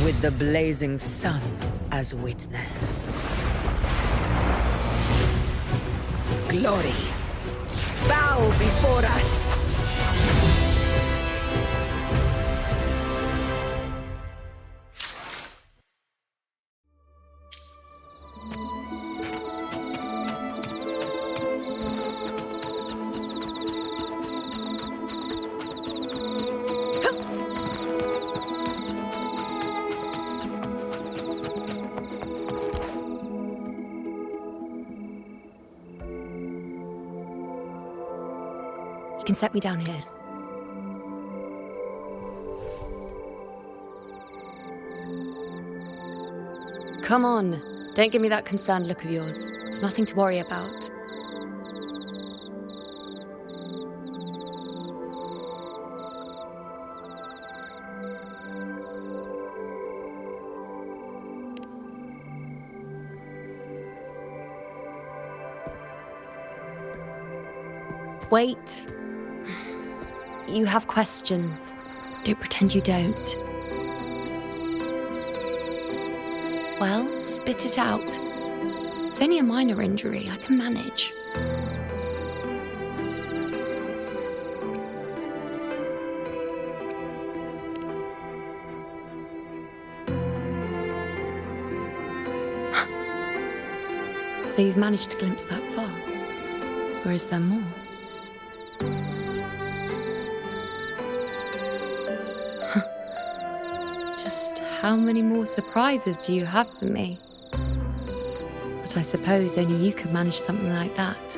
with the blazing sun as witness. Glory, bow before us! You can set me down here. Come on, don't give me that concerned look of yours. There's nothing to worry about. Wait. You have questions. Don't pretend you don't. Well, spit it out. It's only a minor injury. I can manage. So you've managed to glimpse that far? Or is there more? Just how many more surprises do you have for me? But I suppose only you could manage something like that.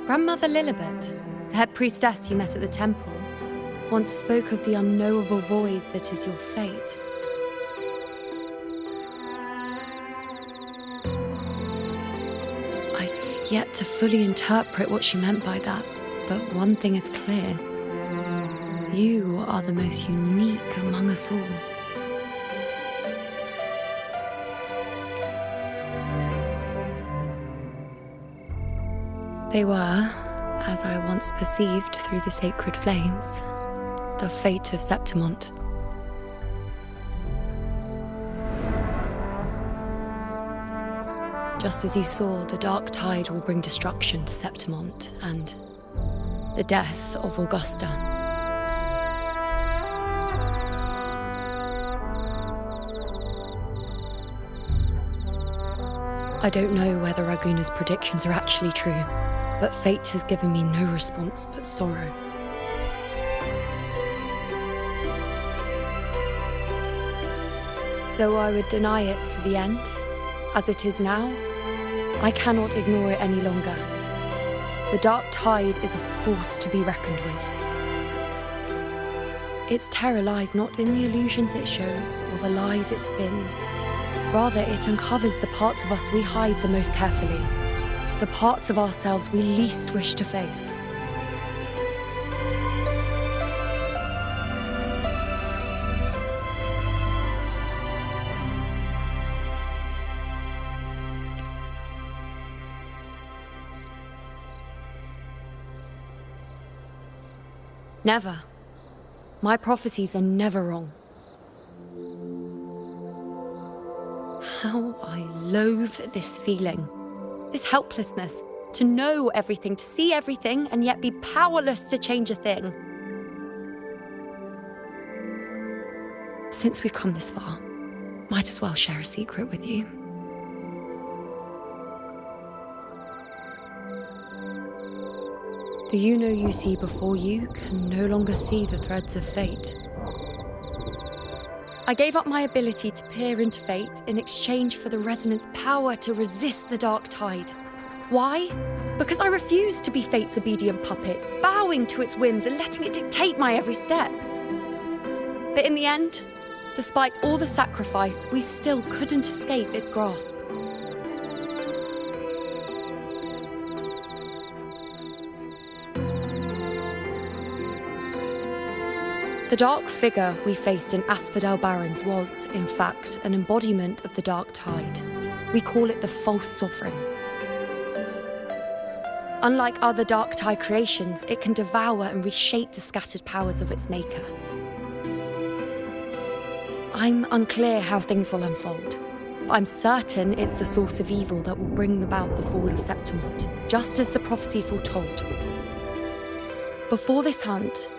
Grandmother Lilibet, the head priestess you met at the temple, once spoke of the unknowable void that is your fate. I've yet to fully interpret what she meant by that, but one thing is clear. You are the most unique among us all. They were, as I once perceived through the sacred flames, the fate of Septimont. Just as you saw, the dark tide will bring destruction to Septimont and the death of Augusta. I don't know whether Raguna's predictions are actually true, but fate has given me no response but sorrow. Though I would deny it to the end, as it is now, I cannot ignore it any longer. The dark tide is a force to be reckoned with. Its terror lies not in the illusions it shows or the lies it spins. Rather, it uncovers the parts of us we hide the most carefully, the parts of ourselves we least wish to face. Never. My prophecies are never wrong. How I loathe this feeling, this helplessness, to know everything, to see everything, and yet be powerless to change a thing. Since we've come this far, might as well share a secret with you. The Iuno you see before you can no longer see the threads of fate. I gave up my ability to peer into fate in exchange for the resonance power to resist the dark tide. Why? Because I refused to be fate's obedient puppet, bowing to its whims and letting it dictate my every step. But in the end, despite all the sacrifice, we still couldn't escape its grasp. The dark figure we faced in Asphodel Barrens was, in fact, an embodiment of the dark tide. We call it the false sovereign. Unlike other dark tide creations, it can devour and reshape the scattered powers of its maker. I'm unclear how things will unfold. But I'm certain it's the source of evil that will bring about the fall of Septimont, just as the prophecy foretold. Before this hunt,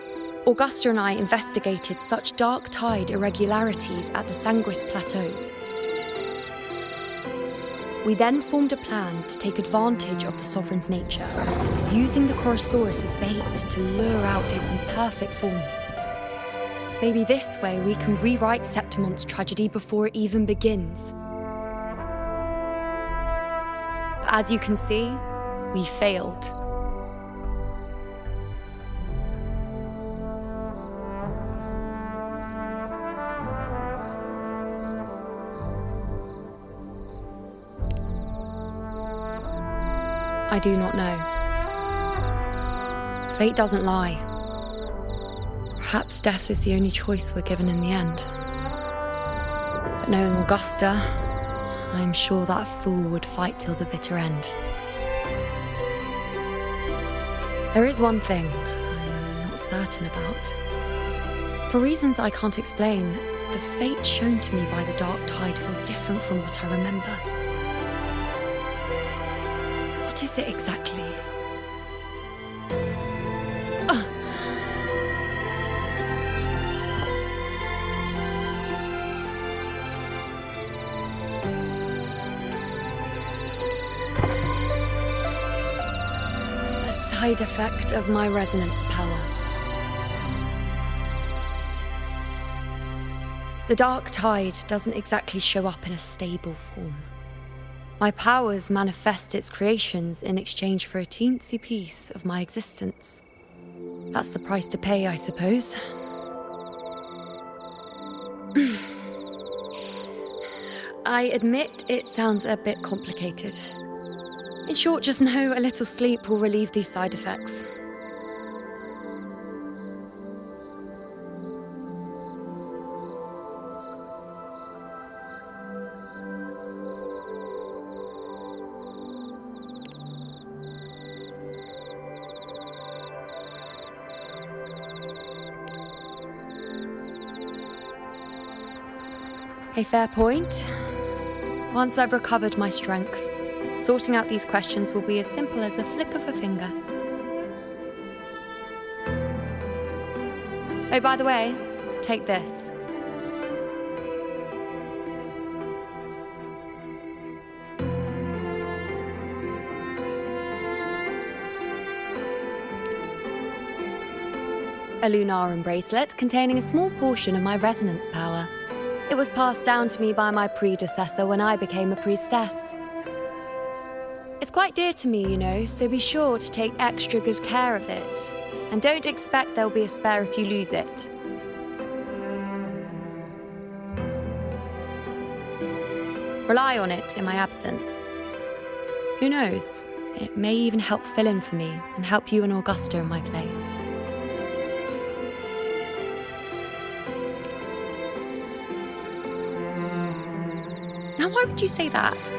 Augusta and I investigated such dark tide irregularities at the Sanguis Plateaus. We then formed a plan to take advantage of the Sovereign's nature, using the Chorosaurus as bait to lure out its imperfect form. Maybe this way we can rewrite Septimont's tragedy before it even begins. But as you can see, we failed. I do not know. Fate doesn't lie. Perhaps death is the only choice we're given in the end. But knowing Augusta, I'm sure that fool would fight till the bitter end. There is one thing I'm not certain about. For reasons I can't explain, the fate shown to me by the dark tide feels different from what I remember. What is it exactly? A side effect of my resonance power. The dark tide doesn't exactly show up in a stable form. My powers manifest its creations in exchange for a teensy piece of my existence. That's the price to pay, I suppose. I admit it sounds a bit complicated. In short, just know a little sleep will relieve these side effects. A fair point. Once I've recovered my strength, sorting out these questions will be as simple as a flick of a finger. Oh, by the way, take this. A Lunarum bracelet containing a small portion of my resonance power. It was passed down to me by my predecessor when I became a priestess. It's quite dear to me, you know, so be sure to take extra good care of it. And don't expect there'll be a spare if you lose it. Rely on it in my absence. Who knows? It may even help fill in for me and help you and Augusta in my place. Why would you say that?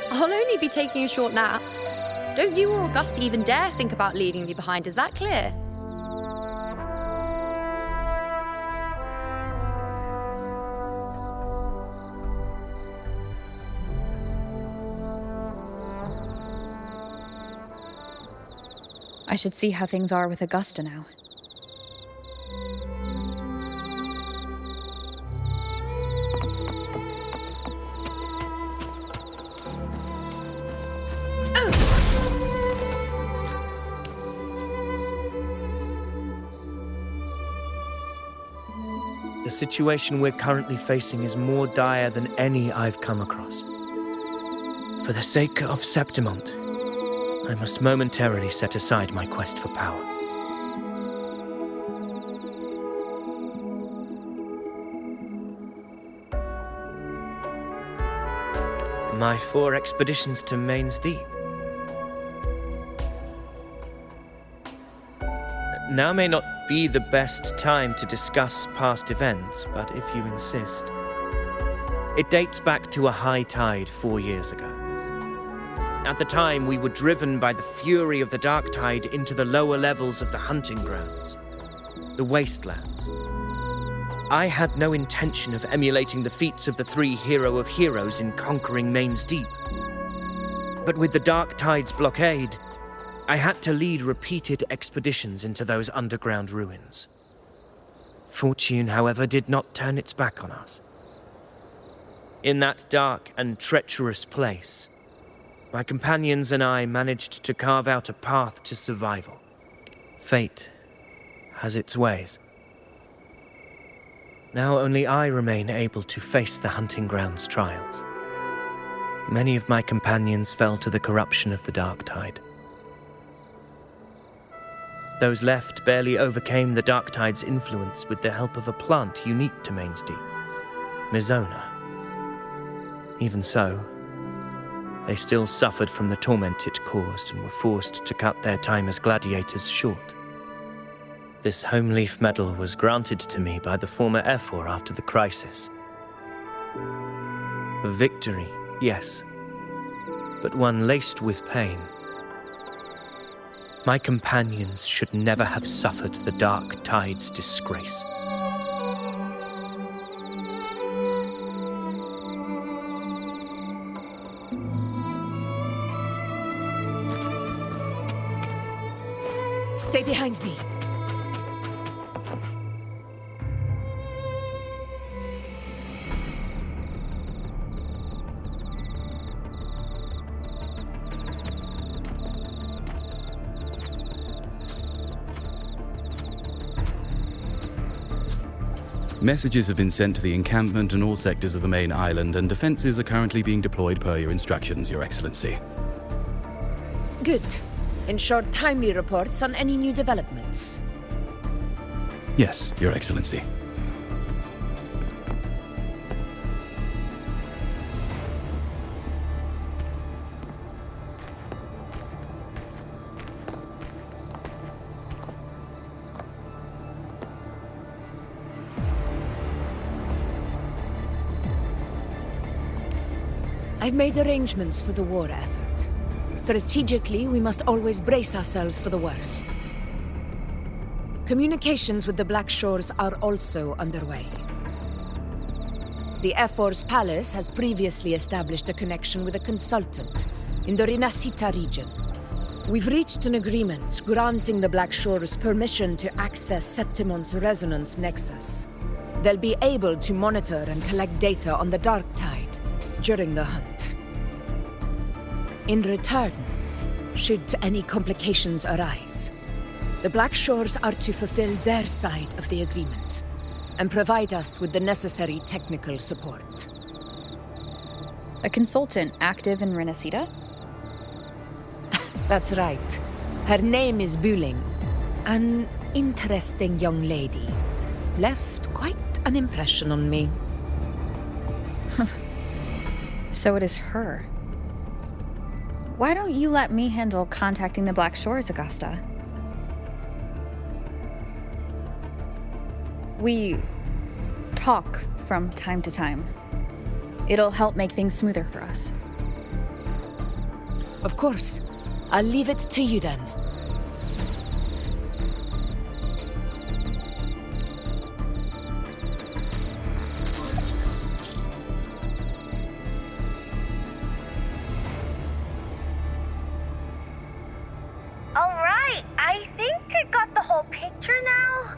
I'll only be taking a short nap. Don't you or Augusta even dare think about leaving me behind, is that clear? I should see how things are with Augusta now. The situation we're currently facing is more dire than any I've come across. For the sake of Septimont, I must momentarily set aside my quest for power. My 4 expeditions to Main's Deep. Now may not be the best time to discuss past events, but if you insist. It dates back to a high tide 4 years ago. At the time, we were driven by the fury of the dark tide into the lower levels of the hunting grounds, the wastelands. I had no intention of emulating the feats of the three hero of heroes in conquering Main's Deep. But with the Dark Tide's blockade, I had to lead repeated expeditions into those underground ruins. Fortune, however, did not turn its back on us. In that dark and treacherous place, my companions and I managed to carve out a path to survival. Fate has its ways. Now only I remain able to face the hunting ground's trials. Many of my companions fell to the corruption of the Dark Tide. Those left barely overcame the Dark Tide's influence with the help of a plant unique to Main's Deep, Mizona. Even so, they still suffered from the torment it caused and were forced to cut their time as gladiators short. This home leaf medal was granted to me by the former Ephor after the crisis. A victory, yes, but one laced with pain. My companions should never have suffered the Dark Tide's disgrace. Stay behind me. Messages have been sent to the encampment and all sectors of the main island, and defenses are currently being deployed per your instructions, Your Excellency. Good. Ensure timely reports on any new developments. Yes, Your Excellency. I've made arrangements for the war effort. Strategically, we must always brace ourselves for the worst. Communications with the Black Shores are also underway. The Ephor's palace has previously established a connection with a consultant in the Rinascita region. We've reached an agreement granting the Black Shores permission to access Septimon's resonance nexus. They'll be able to monitor and collect data on the Dark Tide during the hunt. In return, should any complications arise, the Black Shores are to fulfill their side of the agreement and provide us with the necessary technical support. A consultant active in Rinascita? That's right. Her name is Buling. An interesting young lady. Left quite an impression on me. So it is her. Why don't you let me handle contacting the Black Shores, Augusta? We talk from time to time. It'll help make things smoother for us. Of course. I'll leave it to you then. Alright, I think I got the whole picture now.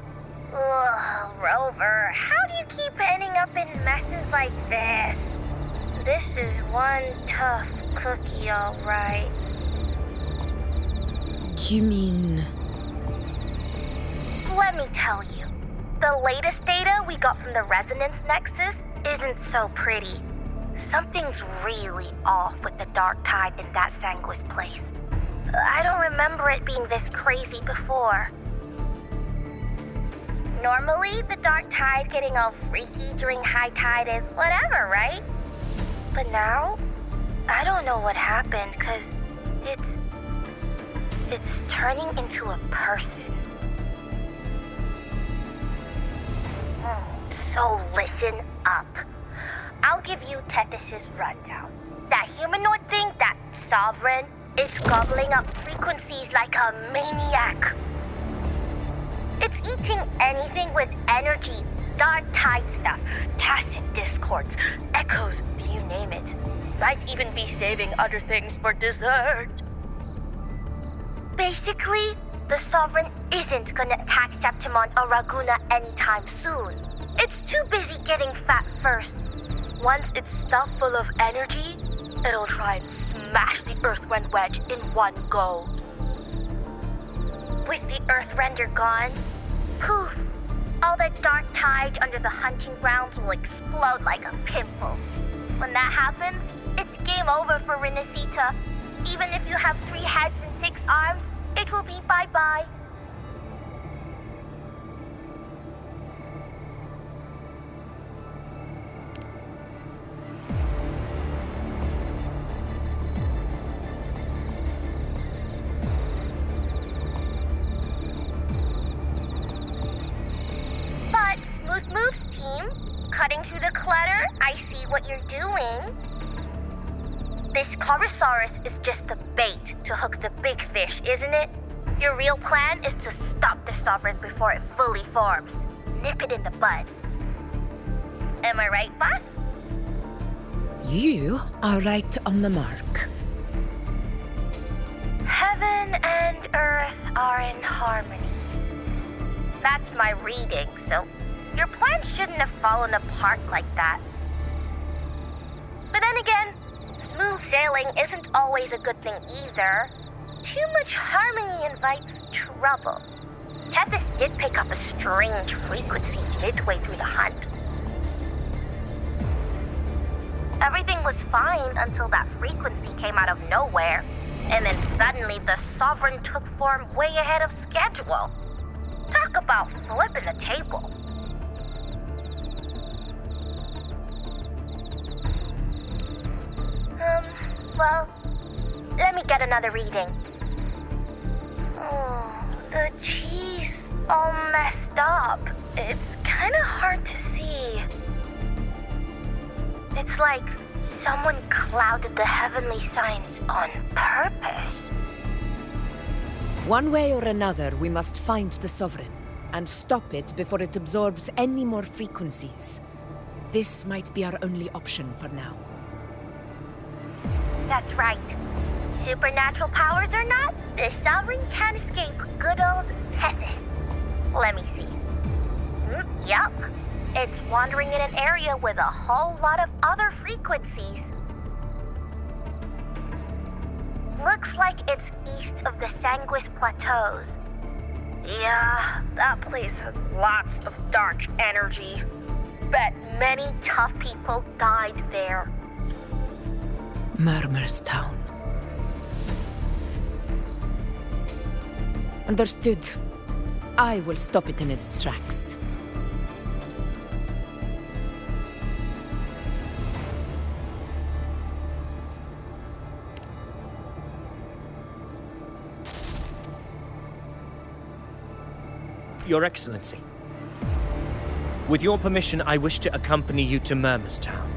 Ugh, Rover, how do you keep ending up in messes like this? This is one tough cookie, alright. You mean... Let me tell you, the latest data we got from the resonance nexus isn't so pretty. Something's really off with the Dark Tide in that Sanguis place. I don't remember it being this crazy before. Normally, the Dark Tide getting all freaky during high tide is whatever, right? But now, I don't know what happened, because it's turning into a person. So listen up. I'll give you Tethys' rundown. That humanoid thing, that Sovereign, is gobbling up frequencies like a maniac. It's eating anything with energy, dark tide stuff, tacit discords, echoes, you name it. Might even be saving other things for dessert. Basically, the Sovereign isn't gonna attack Septimon or Raguna anytime soon. It's too busy getting fat first. Once it's stuffed full of energy, it'll try and smash the Earthrend wedge in one go. With the Earthrender gone, poof, all that dark tide under the hunting grounds will explode like a pimple. When that happens, it's game over for Renacita. Even if you have 3 heads and 6 arms, it will be bye-bye. But, Smooth Moves team, cutting through the clutter, I see what you're doing. This Corosaurus is just the bait to hook the big fish, isn't it? Your real plan is to stop the Sovereign before it fully forms. Nip it in the bud. Am I right, boss? You are right on the mark. Heaven and Earth are in harmony. That's my reading, so your plan shouldn't have fallen apart like that. But then again, smooth sailing isn't always a good thing either. Too much harmony invites trouble. Tethys did pick up a strange frequency midway through the hunt. Everything was fine until that frequency came out of nowhere, and then suddenly the Sovereign took form way ahead of schedule. Talk about flipping the table. Well, let me get another reading. Oh, the cheese all messed up. It's kind of hard to see. It's like someone clouded the heavenly signs on purpose. One way or another, we must find the Sovereign and stop it before it absorbs any more frequencies. This might be our only option for now. That's right. Supernatural powers or not, the Sovereign can't escape good old Tethys. Let me see. Yup. It's wandering in an area with a whole lot of other frequencies. Looks like it's east of the Sanguis Plateaus. Yeah, that place has lots of dark energy. Bet many tough people died there. Murmur's Town. Understood. I will stop it in its tracks. Your Excellency, with your permission, I wish to accompany you to Murmur's Town.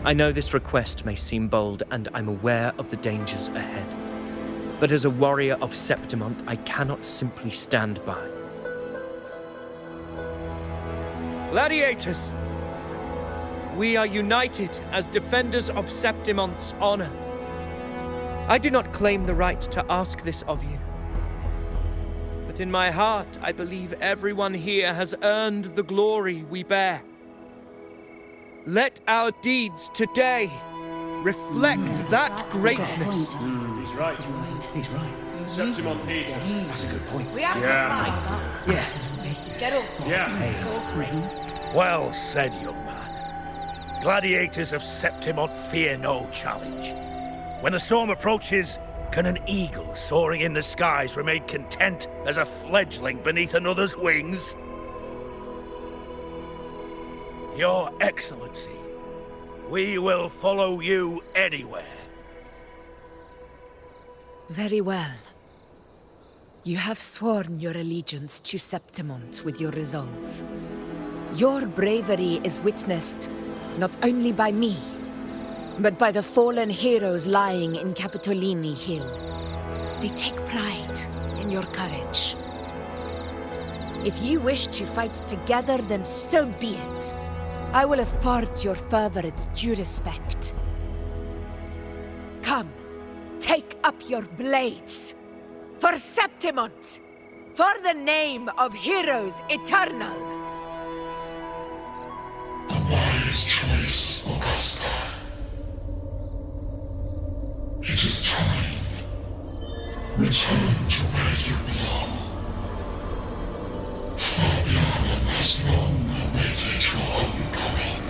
I know this request may seem bold, and I'm aware of the dangers ahead. But as a warrior of Septimont, I cannot simply stand by. Gladiators! We are united as defenders of Septimont's honor. I do not claim the right to ask this of you. But in my heart, I believe everyone here has earned the glory we bear. Let our deeds today reflect that greatness. He's right. He's right. Septimont needs us. That's a good point. We have to fight. Yeah. Get up. Yeah. Well said, young man. Gladiators of Septimont fear no challenge. When the storm approaches, can an eagle soaring in the skies remain content as a fledgling beneath another's wings? Your Excellency, we will follow you anywhere. Very well. You have sworn your allegiance to Septimont with your resolve. Your bravery is witnessed not only by me, but by the fallen heroes lying in Capitolini Hill. They take pride in your courage. If you wish to fight together, then so be it. I will afford your fervor its due respect. Come, take up your blades. For Septimont! For the name of heroes eternal! A wise choice, Augusta. It is time. Return to where you belong. Fabiana has long awaited your homecoming.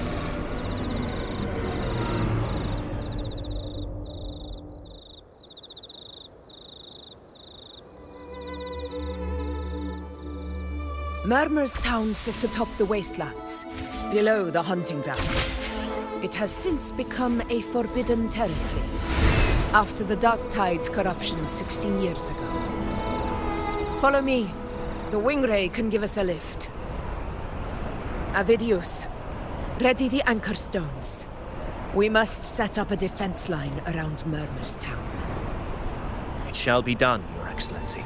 Murmur's town sits atop the wastelands, below the hunting grounds. It has since become a forbidden territory, after the Dark Tide's corruption 16 years ago. Follow me. The Wingray can give us a lift. Avidius, ready the anchor stones. We must set up a defense line around Murmur's town. It shall be done, Your Excellency.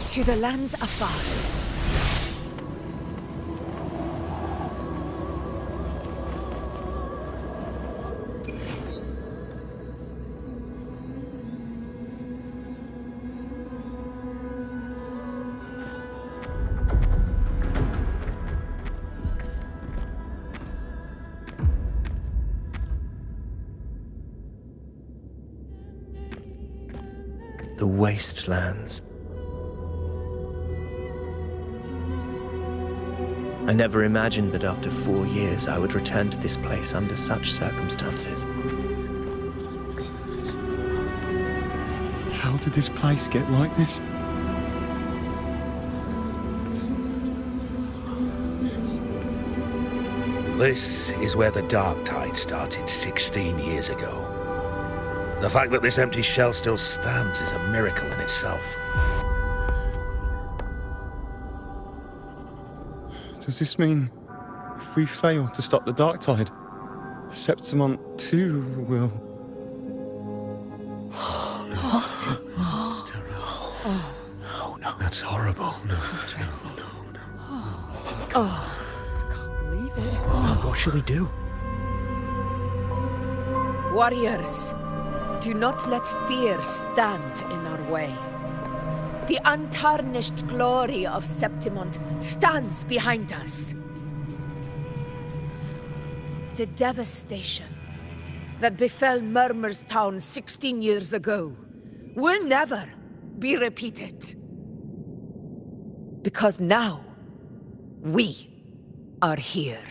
To the lands afar. The wastelands. I never imagined that after 4 years I would return to this place under such circumstances. How did this place get like this? This is where the Dark Tide started 16 years ago. The fact that this empty shell still stands is a miracle in itself. Does this mean if we fail to stop the Dark Tide, Septimont too will... What? It's terrible. Oh, no. That's horrible. No. Dreadful. No. Oh, I can't believe it. What should we do? Warriors, do not let fear stand in our way. The untarnished glory of Septimont stands behind us. The devastation that befell Murmur's town 16 years ago will never be repeated. Because now, we are here.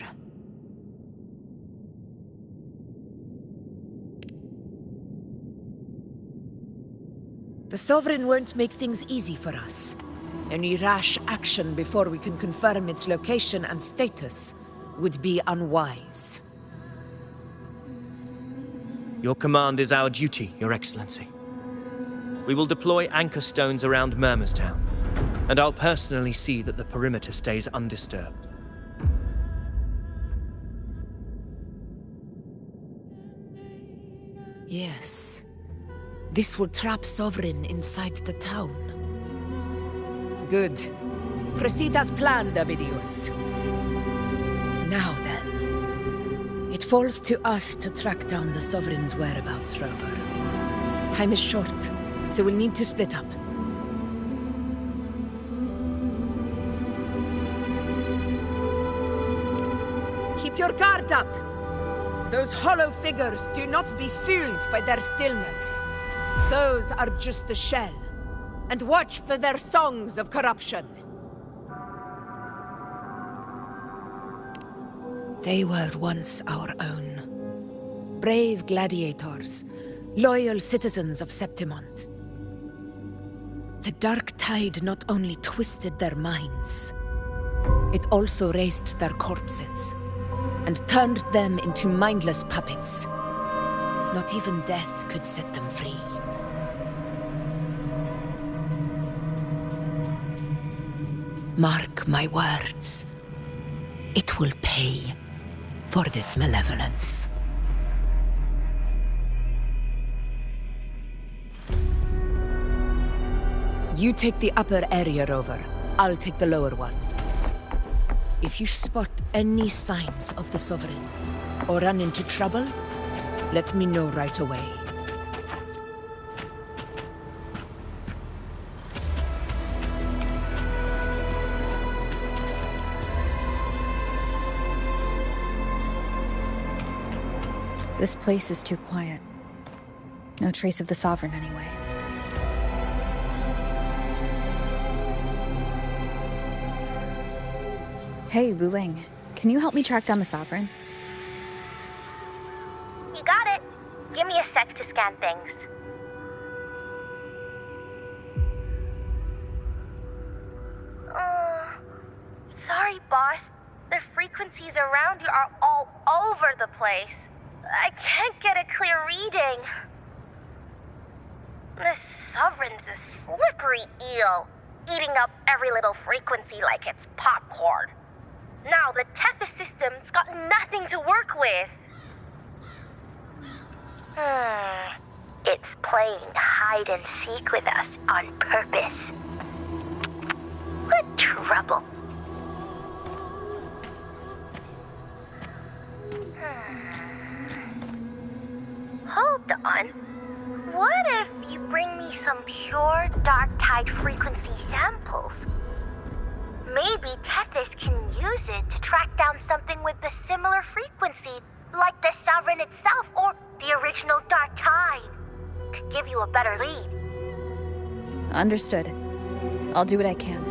The Sovereign won't make things easy for us. Any rash action before we can confirm its location and status would be unwise. Your command is our duty, Your Excellency. We will deploy anchor stones around Murmur's town, and I'll personally see that the perimeter stays undisturbed. Yes. This will trap Sovereign inside the town. Good. Proceed as planned, Avidius. Now then. It falls to us to track down the Sovereign's whereabouts, Rover. Time is short, so we'll need to split up. Keep your guard up! Those hollow figures do not be fooled by their stillness. Those are just the shell. And watch for their songs of corruption. They were once our own. Brave gladiators, loyal citizens of Septimont. The Dark Tide not only twisted their minds, it also raised their corpses and turned them into mindless puppets. Not even death could set them free. Mark my words. It will pay for this malevolence. You take the upper area rover. I'll take the lower one. If you spot any signs of the Sovereign, or run into trouble, let me know right away. This place is too quiet. No trace of the Sovereign anyway. Hey, Wuling, can you help me track down the Sovereign? You got it. Give me a sec to scan things. Sorry, boss. The frequencies around you are all over the place. I can't get a clear reading. The Sovereign's a slippery eel, eating up every little frequency like it's popcorn. Now the Tethys system's got nothing to work with. It's playing hide and seek with us on purpose. What trouble. Hold on. What if you bring me some pure dark tide frequency samples? Maybe Tethys can use it to track down something with a similar frequency, like the Sovereign itself or the original dark tide. Could give you a better lead. Understood. I'll do what I can.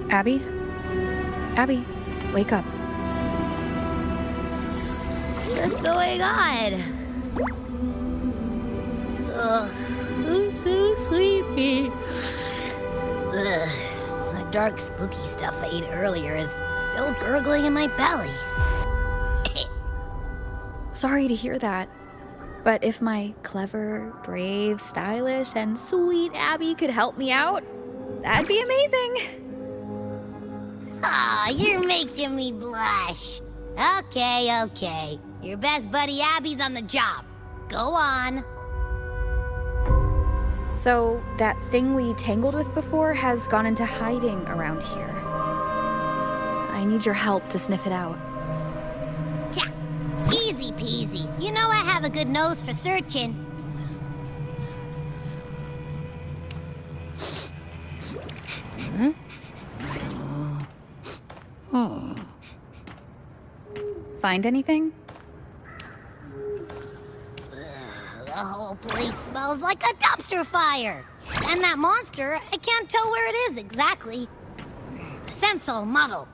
Abby? Abby, wake up. What's going on? Ugh, I'm so sleepy. Ugh, the dark, spooky stuff I ate earlier is still gurgling in my belly. Sorry to hear that. But if my clever, brave, stylish, and sweet Abby could help me out, that'd be amazing. Aw, you're making me blush. Okay. Your best buddy Abby's on the job. Go on. So, that thing we tangled with before has gone into hiding around here. I need your help to sniff it out. Yeah, easy peasy. You know I have a good nose for searching. Find anything? The whole place smells like a dumpster fire. And that monster, I can't tell where it is exactly. The scent's all muddled.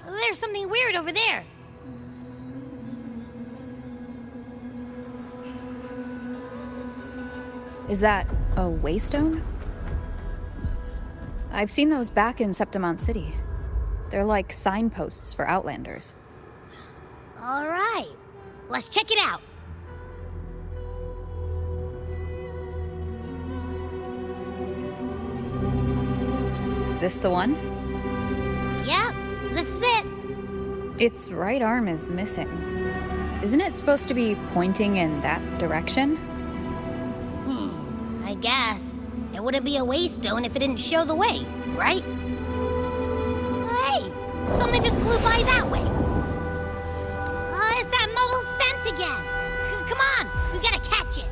There's something weird over there. Is that a waystone? I've seen those back in Septimont City. They're like signposts for Outlanders. All right, let's check it out. This the one? Yep, this is it. Its right arm is missing. Isn't it supposed to be pointing in that direction? I guess. It wouldn't be a waystone if it didn't show the way, right? Hey, something just flew by that way. It's that muddled scent again. Come on, we gotta catch it.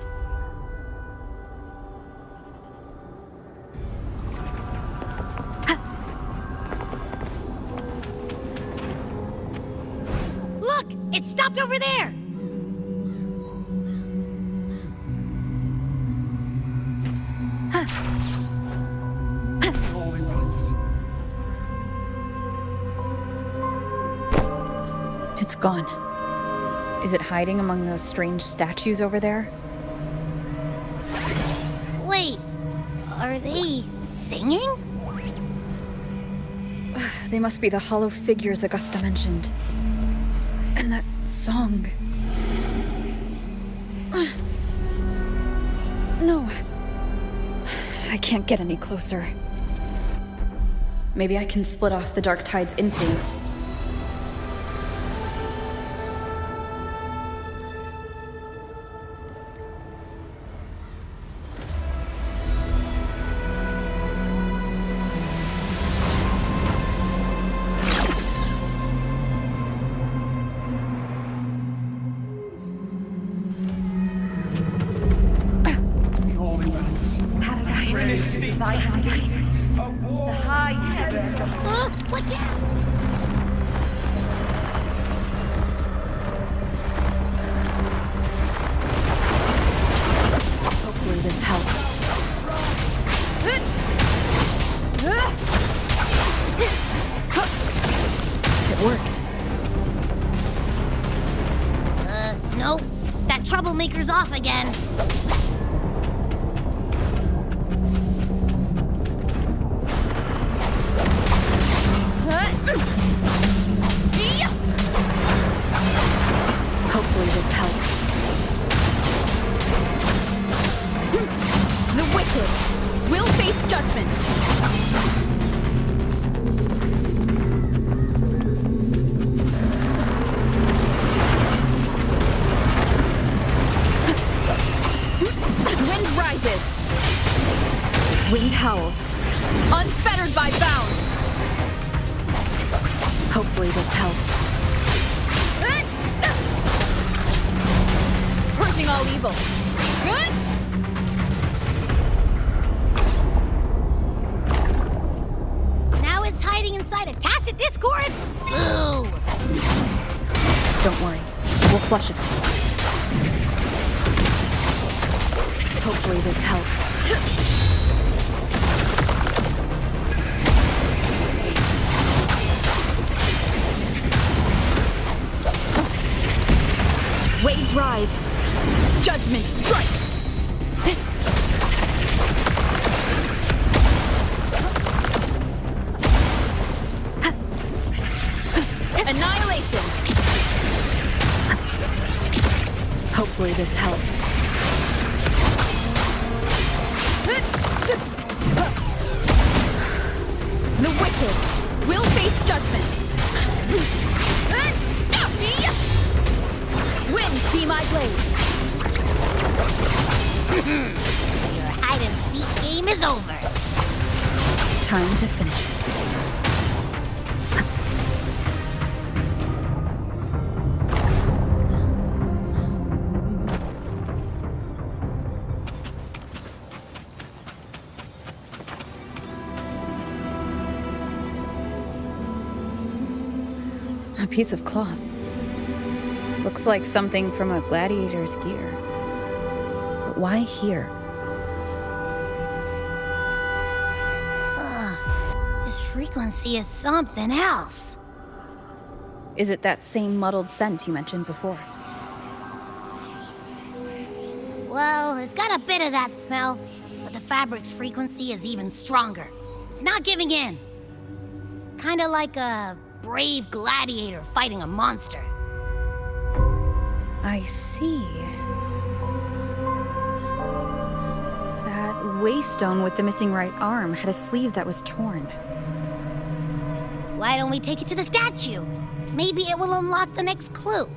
Look, it stopped over there. It's gone. Is it hiding among those strange statues over there? Wait, are they singing? They must be the hollow figures Augusta mentioned. And that song. No. I can't get any closer. Maybe I can split off the dark tide's influence. Watch out! Hopefully this helps. It worked. Nope. That troublemaker's off again. Hopefully this helps. The wicked will face judgment. Wind rises. Wind howls. Unfettered by bounds. Hopefully this helps. Purging all evil. Now it's hiding inside a tacit discord? Boo! Don't worry. We'll flush it. Hopefully this helps. Waves rise. Judgment strikes. Annihilation. Hopefully this helps. The wicked will face judgment. Wind be my blade. Your hide-and-seek game is over. Time to finish it. A piece of cloth. Looks like something from a gladiator's gear. But why here? This frequency is something else. Is it that same muddled scent you mentioned before? Well, it's got a bit of that smell, but the fabric's frequency is even stronger. It's not giving in. Kinda like a brave gladiator fighting a monster. I see. That waystone with the missing right arm had a sleeve that was torn. Why don't we take it to the statue? Maybe it will unlock the next clue.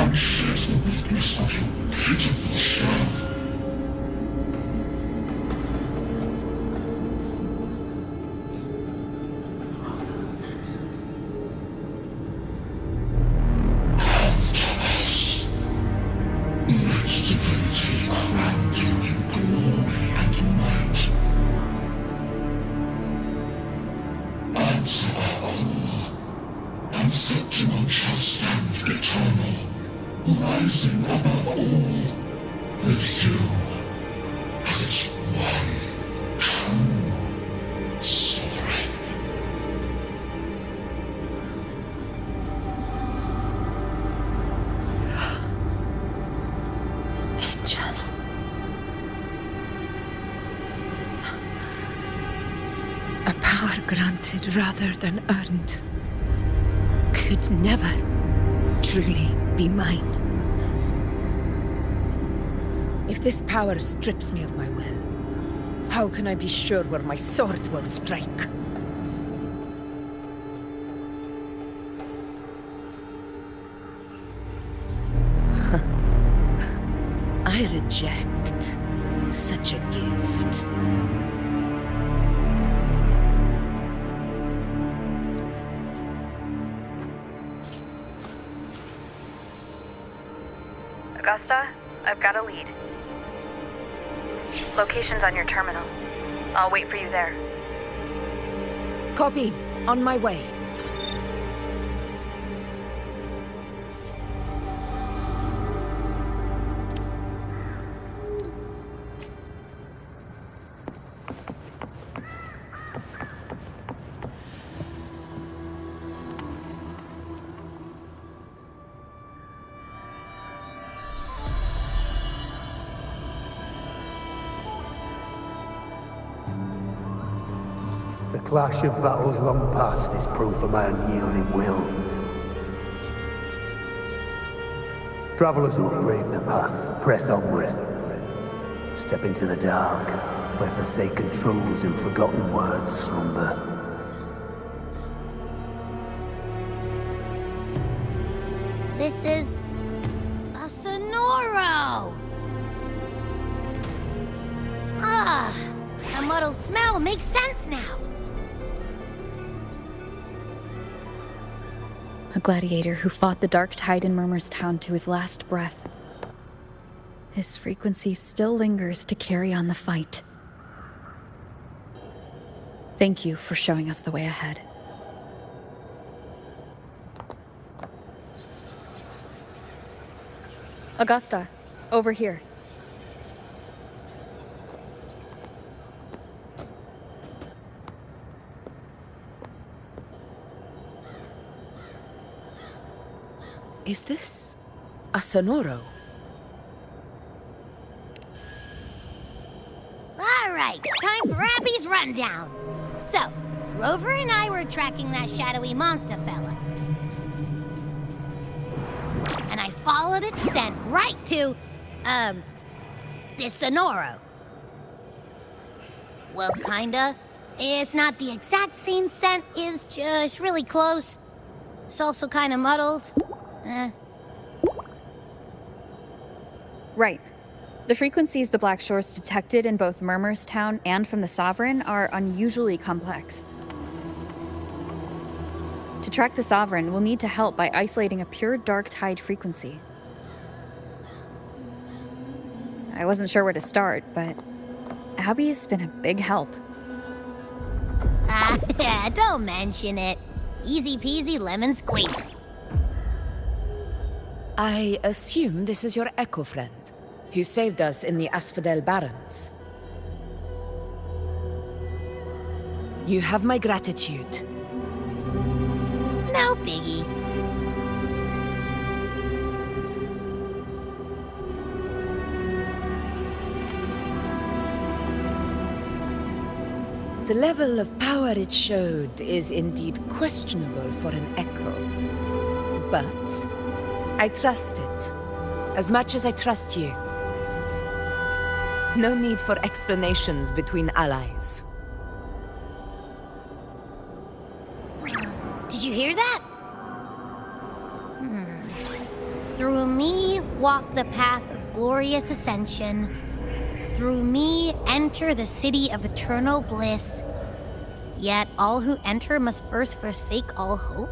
unshed the weakness of your pitiful shell. Rising above all, with you as its one true sovereign. Angel. A power granted rather than earned could never truly be mine. If this power strips me of my will, how can I be sure where my sword will strike? I reject such a gift. Augusta, I've got a lead. Location's on your terminal. I'll wait for you there. Copy. On my way. The clash of battles long past is proof of my unyielding will. Travelers who have braved the path, press onward. Step into the dark, where forsaken truths and forgotten words slumber. This is a Sonoro! Ah, the muddled smell makes sense now. A gladiator who fought the dark tide in Murmurstown to his last breath. His frequency still lingers to carry on the fight. Thank you for showing us the way ahead. Augusta, over here. Is this a Sonoro? All right, time for Abby's rundown. So, Rover and I were tracking that shadowy monster fella. And I followed its scent right to, this Sonoro. Well, kinda. It's not the exact same scent, it's just really close. It's also kinda muddled. Right. The frequencies the Black Shores detected in both Murmurstown and from the Sovereign are unusually complex. To track the Sovereign, we'll need to help by isolating a pure dark tide frequency. I wasn't sure where to start, but Abby's been a big help. Don't mention it. Easy peasy lemon squeezy. I assume this is your Echo friend, who saved us in the Asphodel Barrens. You have my gratitude. No biggie. The level of power it showed is indeed questionable for an Echo. But I trust it, as much as I trust you. No need for explanations between allies. Did you hear that? Through me walk the path of glorious ascension. Through me enter the city of eternal bliss. Yet all who enter must first forsake all hope.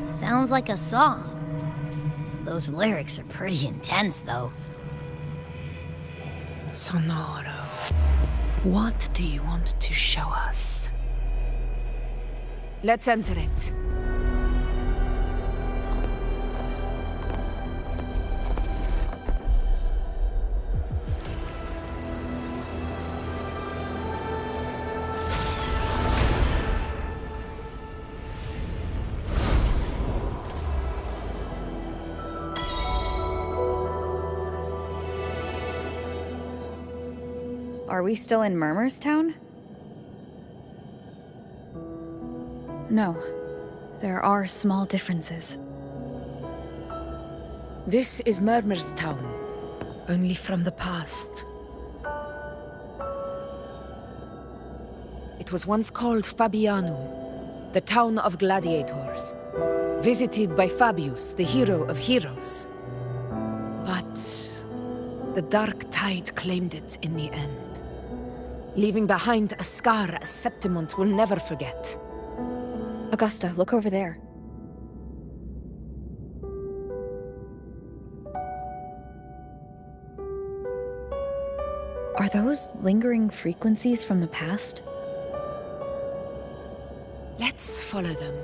Sounds like a song. Those lyrics are pretty intense, though. Sonoro, what do you want to show us? Let's enter it. Are we still in Murmurstown? No. There are small differences. This is Murmurstown, only from the past. It was once called Fabianum, the town of gladiators, visited by Fabius, the hero of heroes. But the dark tide claimed it in the end, leaving behind a scar Septimont will never forget. Augusta, look over there. Are those lingering frequencies from the past? Let's follow them.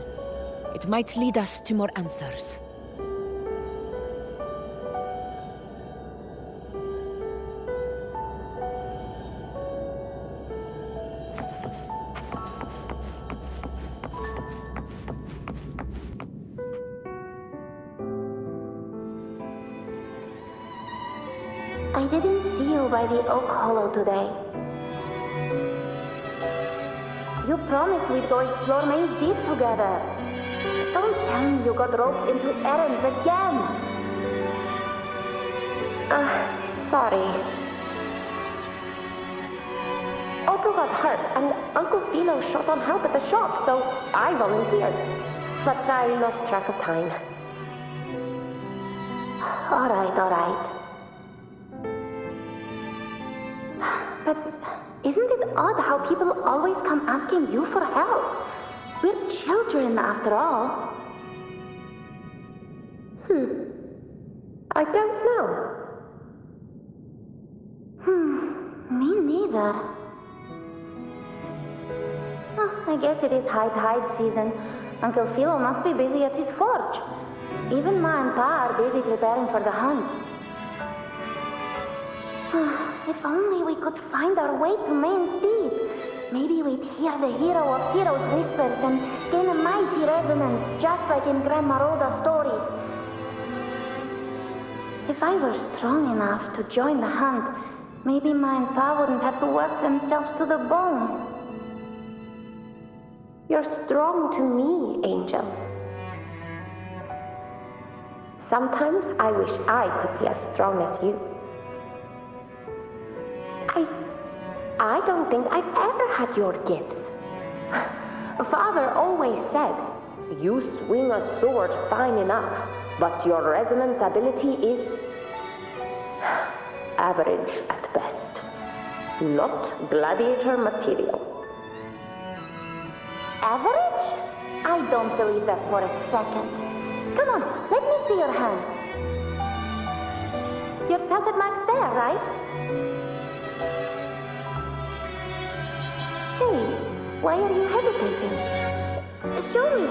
It might lead us to more answers. I didn't see you by the Oak Hollow today. You promised we'd go explore Maze Deep together. Don't tell me you got roped into errands again. Sorry. Otto got hurt, and Uncle Philo shot on help at the shop, so I volunteered. But I lost track of time. All right. But isn't it odd how people always come asking you for help? We're children, after all. I don't know. Me neither. I guess it is high tide season. Uncle Philo must be busy at his forge. Even Ma and Pa are busy preparing for the hunt. If only we could find our way to Main Deep. Maybe we'd hear the hero of heroes whispers and gain a mighty resonance, just like in Grandma Rosa's stories. If I were strong enough to join the hunt, maybe Ma and Pa wouldn't have to work themselves to the bone. You're strong to me, Angel. Sometimes I wish I could be as strong as you. I don't think I've ever had your gifts. Father always said, you swing a sword fine enough, but your resonance ability is average at best. Not gladiator material. Average? I don't believe that for a second. Come on, let me see your hand. Your tacit mark's there, right? Hey, why are you hesitating? Show me.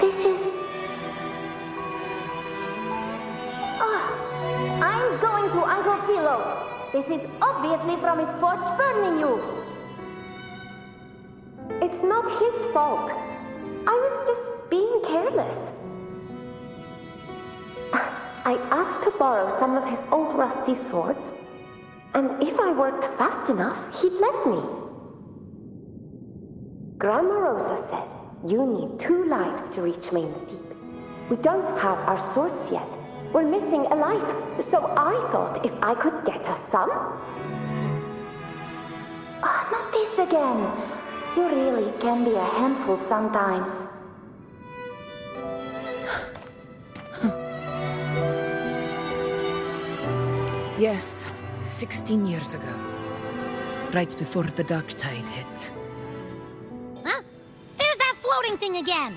This is... I'm going to Uncle Philo. This is obviously from his forge burning you. It's not his fault. I was just being careless. I asked to borrow some of his old rusty swords, and if I worked fast enough, he'd let me. Grandma Rosa said you need 2 lives to reach Main Deep. We don't have our swords yet. We're missing a life, so I thought if I could get us some... Ah, not this again. You really can be a handful sometimes. Yes, 16 years ago. Right before the dark tide hit. Huh? There's that floating thing again!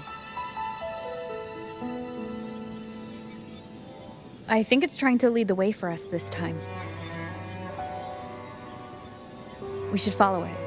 I think it's trying to lead the way for us this time. We should follow it.